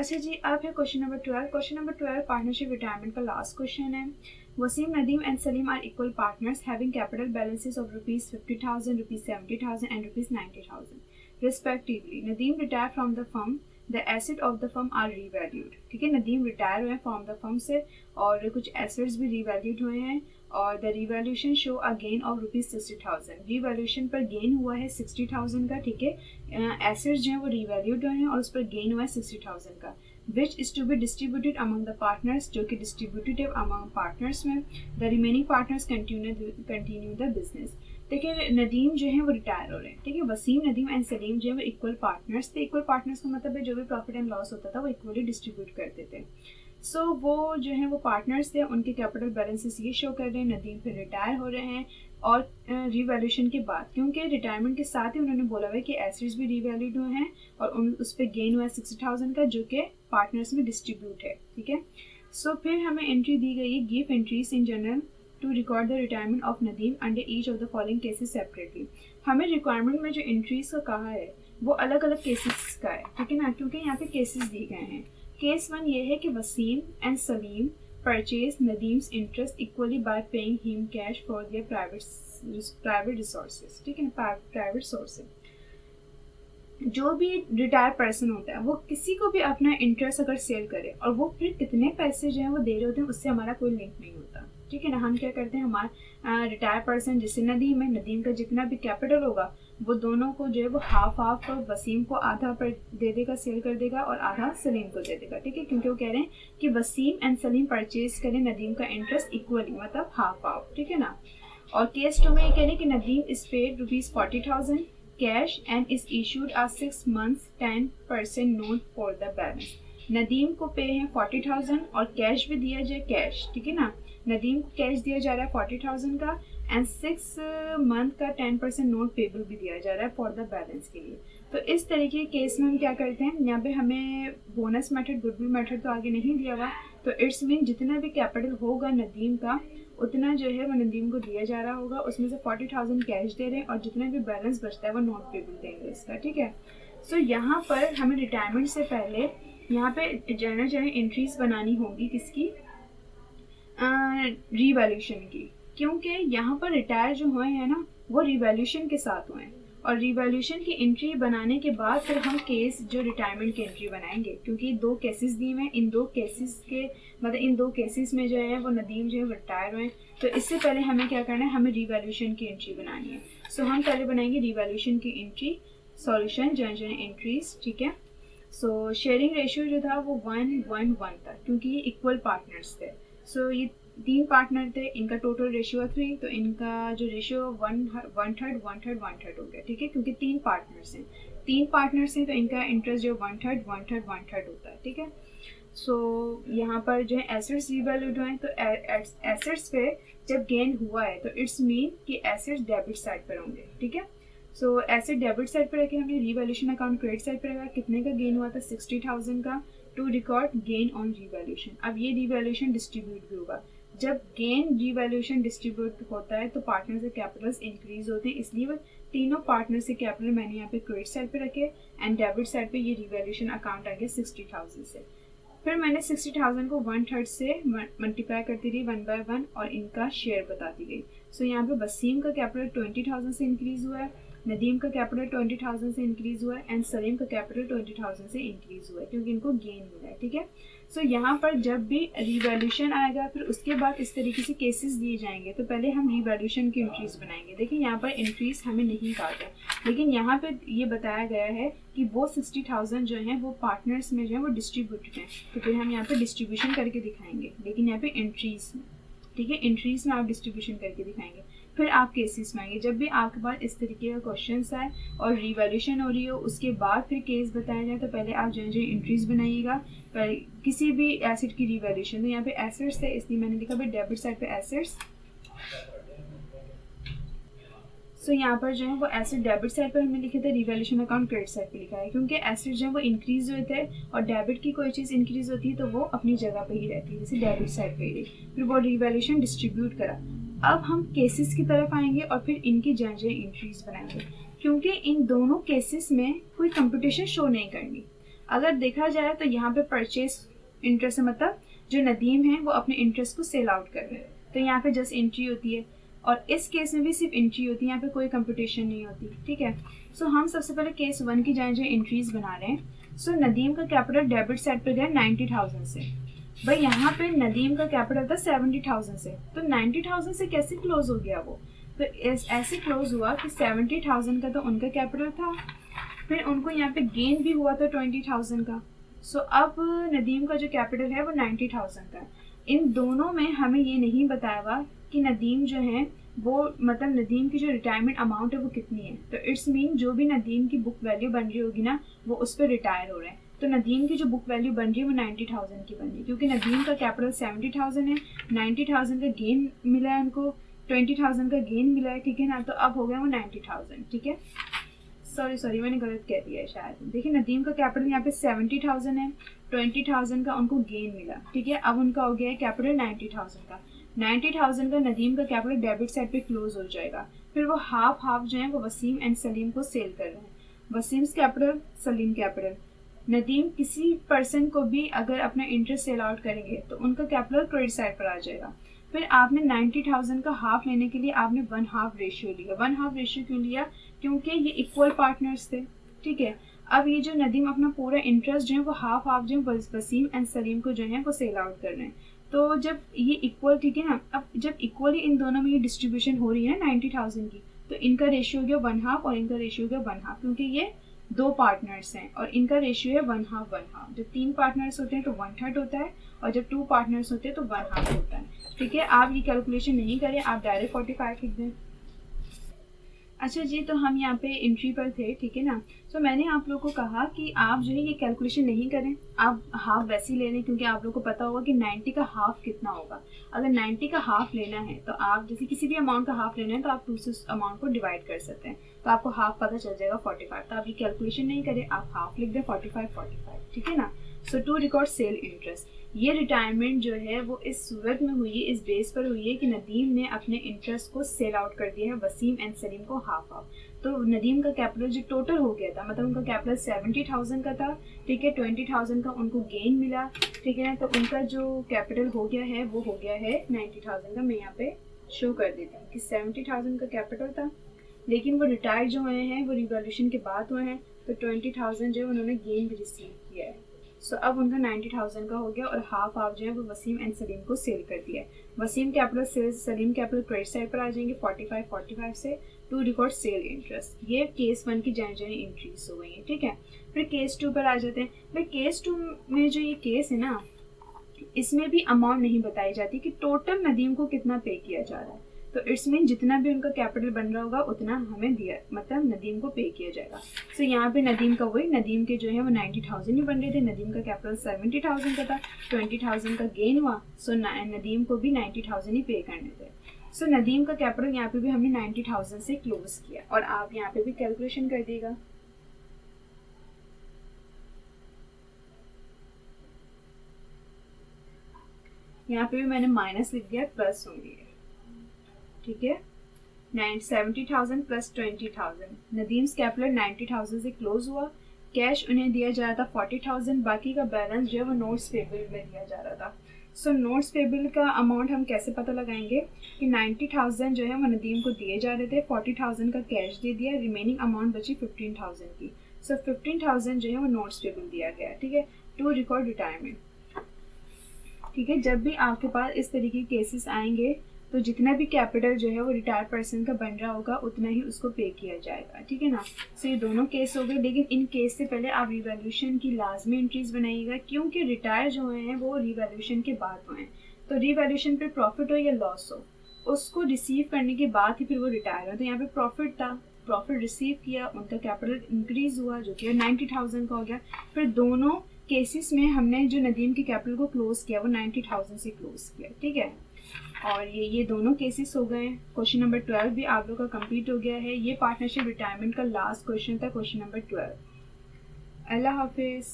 अच्छा जी, अब है question number 12। Question number 12 partnership retirement का लास्ट क्वेश्चन है। Waseem, Nadeem and Saleem are equal partners having capital balances of ₹50,000, ₹70,000 and ₹90,000 respectively. Nadeem retire from the firm, the asset of the firm are revalued. ठीक है, Nadeem retire हुए from the firm से और कुछ assets भी revalued हुए हैं और the revaluation show a gain of ₹60,000। Revaluation पर गेन हुआ है 60,000 का। ठीक है, एसेट्स जो है वो रिवैल्यूड हुए हैं और उस पर गेन हुआ है 60,000 का, which is to be distributed among the partners, जो कि डिस्ट्रीब्यूटेड अमंग पार्टनर्स में। The remaining partners continue the business. देखिए, नदीम जो है वो रिटायर हो रहे हैं। ठीक है, वसीम, नदीम एंड सलीम जो है वो इक्वल पार्टनर्स थे। इक्वल पार्टनर्स का मतलब है जो भी प्रॉफिट एंड लॉस होता था वो इक्वली डिस्ट्रीब्यूट करते थे। सो वो जो है वो पार्टनर्स थे, उनके कैपिटल बैलेंसेस ये शो कर रहे हैं। नदीम फिर रिटायर हो रहे हैं और रिवैल्यूएशन के बाद, क्योंकि रिटायरमेंट के साथ ही उन्होंने बोला हुआ है कि एसेट्स भी रिवैल्यूड हुए हैं और उस पर गेन हुआ है 60,000 का, जो कि पार्टनर्स में डिस्ट्रीब्यूट है। ठीक है, सो फिर हमें एंट्री दी गई है, give entries in journal to record the retirement of Nadeem under each of the following cases separately. हमें रिक्वायरमेंट में जो एंट्रीज का कहा है वो अलग अलग केसेस का है। ठीक है ना, क्योंकि यहाँ पे केसेस दिए गए हैं। केस 1 ये है कि Wasim and Salim purchase Nadeem's interest equally by paying him cash for their private resources. ठीक है, प्राइवेट सोर्सेज। जो भी रिटायर पर्सन होता है वो किसी को भी अपना इंटरेस्ट अगर सेल करे और वो फिर कितने पैसे जो है वो दे रहे होते हैं, उससे हमारा कोई लिंक नहीं होता। ठीक है ना, हम क्या करते हैं, हमारा रिटायर पर्सन जिससे नदीम है, नदीम का जितना भी कैपिटल होगा वो दोनों को जो है वो हाफ हाफ, वसीम को आधा पर दे देगा, सेल कर देगा और आधा सलीम को दे देगा। ठीक है, क्योंकि वो कह रहे हैं कि वसीम एंड सलीम परचेज करें नदीम का इंटरेस्ट इक्वली, मतलब हाफ हाफ। ठीक है ना, और केस 2 में ये कह रहे हैं कि Nadeem is paid ₹40,000 cash and is issued a 6 months 10% note for the balance। Nadeem को पे है 40,000 और कैश भी दिया जाए, कैश। ठीक है ना, नदीम को कैश दिया जा रहा है 40,000 का एंड 6 मंथ का 10% नोट पेबल भी दिया जा रहा है फॉर द बैलेंस के लिए। तो इस तरीके के केस में हम क्या करते हैं, यहाँ पे हमें बोनस मेथड, गुडविल मेथड तो आगे नहीं दिया हुआ, तो इट्स मीन जितना भी कैपिटल होगा नदीम का उतना जो है वो नदीम को दिया जा रहा होगा, उसमें से 40,000 कैश दे रहे हैं और जितना भी बैलेंस बचता है वो नॉट पेबल देंगे इसका। ठीक है, सो यहाँ पर हमें रिटायरमेंट से पहले यहाँ पे जनरल एंट्रीज बनानी होगी किसकी, रिवैल्यूएशन की, क्योंकि यहाँ पर रिटायर जो हुए हैं ना वो रिवैल्यूएशन के साथ हुए हैं और रिवैल्यूएशन की एंट्री बनाने के बाद फिर हम केस जो रिटायरमेंट की एंट्री बनाएंगे, क्योंकि 2 केसेस दिए हुए हैं। इन 2 केसेस के मतलब इन 2 केसेस में जो है वो नदीम जो है रिटायर हुए, तो इससे पहले हमें क्या करना है, हमें रिवैल्यूएशन की एंट्री बनानी है। सो हम पहले बनाएंगे रिवैल्यूएशन की एंट्री, सॉल्यूशन जनरल एंट्रीज। ठीक है, सो शेयरिंग रेशियो जो था वो 1:1:1 था, क्योंकि ये इक्वल पार्टनर्स थे। सो ये 3 पार्टनर थे, इनका टोटल रेशियो 3, तो इनका जो रेशियो 1/3 हो गया। ठीक है, क्योंकि 3 पार्टनर्स हैं तो इनका इंटरेस्ट जो 1/3 होता है। ठीक है, सो यहाँ पर जो है एसेट्स रिवैल्यूड हुए हैं, तो एसेट्स पे जब गेन हुआ है तो इट्स मीन कि एसेट्स डेबिट साइड पर होंगे। ठीक है, सो एसेट डेबिट साइड पर रखे, हमने रिवैल्यूएशन अकाउंट क्रेडिट साइड पर रखा। कितने का गेन हुआ था, 60,000 का, to record gain on revaluation. अब ये रिवैल्यूएशन डिस्ट्रीब्यूट भी होगा। जब गेन रिवैल्यूएशन डिस्ट्रीब्यूट होता है तो पार्टनर से कैपिटल्स इंक्रीज होते हैं, इसलिए वो तीनों पार्टनर से कैपिटल मैंने यहाँ पे क्रेडिट साइड पे रखे एंड डेबिट साइड पे ये रिवैल्यूएशन अकाउंट आ गया 60,000 से। फिर मैंने 60,000 को 1/3 से मल्टीप्लाई करती रही 1/1 और इनका शेयर बताती गई। सो यहाँ पे वसीम का कैपिटल 20,000 से इंक्रीज हुआ है, नदीम का कैपिटल 20,000 से इंक्रीज हुआ है एंड सलीम का कैपिटल 20,000 से इंक्रीज हुआ है, क्योंकि इनको गेन मिला है। ठीक है, सो यहाँ पर जब भी रिवैल्यूएशन आएगा फिर उसके बाद इस तरीके से केसेस दिए जाएंगे, तो पहले हम रिवैल्यूएशन की एंट्रीज बनाएंगे। देखिए यहाँ पर एंट्रीज हमें नहीं काटा, लेकिन यहाँ पे ये बताया गया है कि वो 60,000 जो है वो पार्टनर्स में जो है वो डिस्ट्रीब्यूटेड हैं, तो फिर हम यहाँ पे डिस्ट्रीब्यूशन करके दिखाएंगे, लेकिन यहाँ पे एंट्रीज में। ठीक है, एंट्रीज में आप डिस्ट्रीब्यूशन करके दिखाएंगे। फिर आप केसेस में आएंगे, जब भी आपके पास इस तरीके का क्वेश्चन आए और रिवैल्यूएशन हो रही हो उसके बाद फिर केस बताया जाए, तो पहले आप जो एंट्रीज बनाइएगा किसी भी एसेट की रिवैल्यूएशन। तो यहाँ पे एसेट्स है इसलिए मैंने लिखा भाई डेबिट साइड पे एसेट्स। सो यहाँ पर जो है वो एसेट डेबिट साइड पर हमने लिखे थे, रिवैल्यूएशन अकाउंट क्रेडिट साइड पे लिखा है, क्योंकि एसेट जो है वो इंक्रीज हुए थे और डेबिट की कोई चीज़ इंक्रीज होती है तो वो अपनी जगह पे ही रहती है, जैसे डेबिट साइड पे ही रही, फिर वो रिवैल्यूएशन डिस्ट्रीब्यूट करा। अब हम केसेस की तरफ आएंगे और फिर इनकी जनरल एंट्रीज बनाएंगे, क्योंकि इन दोनों केसेस में कोई कंप्यूटेशन शो नहीं करनी। अगर देखा जाए तो यहाँ पे परचेज इंटरेस्ट मतलब जो नदीम है वो अपने इंटरेस्ट को सेल आउट कर रहे हैं, तो यहाँ पे जस्ट एंट्री होती है, और इस केस में भी सिर्फ एंट्री होती है, यहाँ पे कोई कंप्यूटेशन नहीं होती, ठीक है। सो हम सबसे पहले केस 1 की जाए जो एंट्रीज बना रहे हैं। सो नदीम का कैपिटल डेबिट साइड पे गया 90,000 से। भाई यहाँ पे नदीम का कैपिटल था 70,000 से, तो 90,000 से कैसे क्लोज हो गया वो? तो ऐसे क्लोज हुआ कि 70,000 का तो उनका कैपिटल था, फिर उनको यहाँ पे गेन भी हुआ था 20,000 का। सो अब नदीम का जो कैपिटल है वो 90,000 का। इन दोनों में हमें ये नहीं बताया हुआ कि नदीम जो है वो मतलब नदीम की जो रिटायरमेंट अमाउंट है वो कितनी है। तो इट्स मीन जो भी नदीम की बुक वैल्यू बन रही होगी ना वो उस पर रिटायर हो रहे हैं, तो नदीम की जो बुक वैल्यू बन रही है वो 90,000 की बन रही है, क्योंकि नदीम का कैपिटल 70,000 है, 90,000 का गेन मिला है उनको, 20,000 का गेन मिला है, ठीक है ना। तो अब हो गया वो 90,000, ठीक है। सॉरी मैंने गलत कह दिया है शायद। देखिए नदीम का कैपिटल यहाँ पे 70,000 है, 20,000 का उनको गेन मिला, ठीक है। अब उनका हो गया है कैपिटल 90,000 का। 90,000 का नदीम का कैपिटल डेबिट साइड पे क्लोज हो जाएगा। फिर वो हाफ जो है वो वसीम एंड सलीम को सेल कर रहे हैं। Waseem's capital, Salim capital. नदीम किसी पर्सन को भी अगर अपना इंटरेस्ट सेल आउट करेंगे तो उनका कैपिटल क्रेडिट साइड पर आ जाएगा। फिर आपने 90,000 का हाफ लेने के लिए आपने 1/2 रेशियो लिया। 1/2 रेशियो क्यों लिया? क्योंकि ये इक्वल पार्टनर्स थे, ठीक है। अब ये जो नदीम अपना पूरा इंटरेस्ट जो है वो हाफ जो है वसीम एंड सलीम को जो है वो सेल आउट कर रहे हैं। तो जब ये इक्वल, ठीक है ना, अब जब इक्वली इन दोनों में ये डिस्ट्रीब्यूशन हो रही है ना 90,000 की, तो इनका रेशियो हो गया 1/2 और इनका रेशियो हो गया 1/2, क्योंकि ये 2 पार्टनर्स हैं और इनका रेशियो है 1/2। जब 3 पार्टनर्स होते हैं तो 1/3 होता है, और जब 2 पार्टनर्स होते हैं तो 1/2 होता है, ठीक है। आप ये कैलकुलेशन नहीं करें, आप डायरेक्ट 45 लिख दें। अच्छा जी, तो हम यहाँ पे एंट्री पर थे, ठीक है ना। तो मैंने आप लोगों को कहा कि आप जो है ये कैलकुलेशन नहीं करें, आप हाफ वैसे ही ले लें, क्योंकि आप लोगों को पता होगा कि 90 का हाफ कितना होगा। अगर 90 का हाफ लेना है तो आप जैसे किसी भी अमाउंट का हाफ लेना है तो आप 2 से उस अमाउंट को डिवाइड कर सकते हैं, तो आपको हाफ पता चल जाएगा 45। तो आप ये कैलकुलेशन नहीं करें, आप हाफ लिख दें 45, ठीक है ना। सो टू रिकॉर्ड सेल इंटरेस्ट, ये रिटायरमेंट जो है वो इस सूरत में हुई है, इस बेस पर हुई है कि नदीम ने अपने इंटरेस्ट को सेल आउट कर दिया है वसीम एंड सलीम को हाफ। तो नदीम का कैपिटल जो टोटल हो गया था, मतलब उनका कैपिटल 70,000 का था, ठीक है। 20,000 का उनको गेन मिला, ठीक है ना। तो उनका जो कैपिटल हो गया है वो हो गया है 90,000 का। मैं यहाँ पे शो कर देती हूँ कि 70,000 का कैपिटल था, लेकिन वो रिटायर जो हुए हैं वो रिवॉल्यूशन के बाद हुए हैं, तो 20,000 जो है उन्होंने गेन भी रिसीव किया है। सो अब उनका 90,000 का हो गया, और हाफ जो है वो वसीम एंड सलीम को सेल कर दिया है। Waseem capital sale, Saleem capital credit side पर आ जाएंगे 45 से टू रिकॉर्ड सेल इंटरेस्ट। ये केस 1 की जानी इंट्रीज हो गई है, ठीक है। फिर केस 2 पर आ जाते हैं। भाई केस 2 में जो ये केस है ना, इसमें भी अमाउंट नहीं बताई जाती कि टोटल नदीम को कितना पे किया जा रहा है। तो इट्स मीन जितना भी उनका कैपिटल बन रहा होगा उतना हमें दिया, मतलब नदीम को पे किया जाएगा। सो यहाँ पे नदीम का वही, नदीम के जो है वो 90,000 ही बन रहे थे, नदीम का कैपिटल 70,000 का था, 20,000 का गेन हुआ, सो नदीम को भी 90,000 ही पे करने थे। सो नदीम का कैपिटल यहाँ पे भी हमने 90,000 से क्लोज किया, और आप यहाँ पे भी कैलकुलेशन कर दिएगा। यहाँ पे भी मैंने माइनस लिख दिया, प्लस होंगे, ठीक है। 70,000 प्लस 20,000, नदीम्स कैपिटल 90,000 से क्लोज हुआ। कैश उन्हें दिया जा रहा था 40,000, बाकी का बैलेंस जो है वो नोट्स पेबल में दिया जा रहा था। सो नोट्स पेबल का अमाउंट हम कैसे पता लगाएंगे कि 90,000 जो है वो नदीम को दिए जा रहे थे, 40,000 का कैश दे दिया, रिमेनिंग अमाउंट बची 15,000 की। सो 15,000 जो है वो नोट्स पेबल दिया गया, ठीक है, टू रिकॉर्ड रिटायरमेंट, ठीक है। जब भी आपके पास इस तरीके के केसेस आएंगे तो जितना भी कैपिटल जो है वो रिटायर्ड पर्सन का बन रहा होगा उतना ही उसको पे किया जाएगा, ठीक है ना। सो ये दोनों केस हो गए, लेकिन इन केस से पहले आप रिवैल्यूएशन की लाजमी एंट्रीज बनाइएगा, क्योंकि रिटायर जो हुए हैं वो रिवैल्यूएशन के बाद हुए हैं। तो रिवैल्यूएशन पे प्रॉफिट हो या लॉस हो, उसको रिसीव करने के बाद ही फिर वो रिटायर हो। तो यहाँ पे प्रॉफिट था, प्रॉफिट रिसीव किया, उनका कैपिटल इंक्रीज हुआ जो कि 90,000 का हो गया। फिर दोनों केसेस में हमने जो नदीम के कैपिटल को क्लोज किया वो 90,000 से क्लोज किया, ठीक है। और ये दोनों केसेस हो गए। क्वेश्चन नंबर 12 भी आप लोग का कंप्लीट हो गया है। ये पार्टनरशिप रिटायरमेंट का लास्ट क्वेश्चन था, क्वेश्चन नंबर 12। अल्लाह हाफिज़।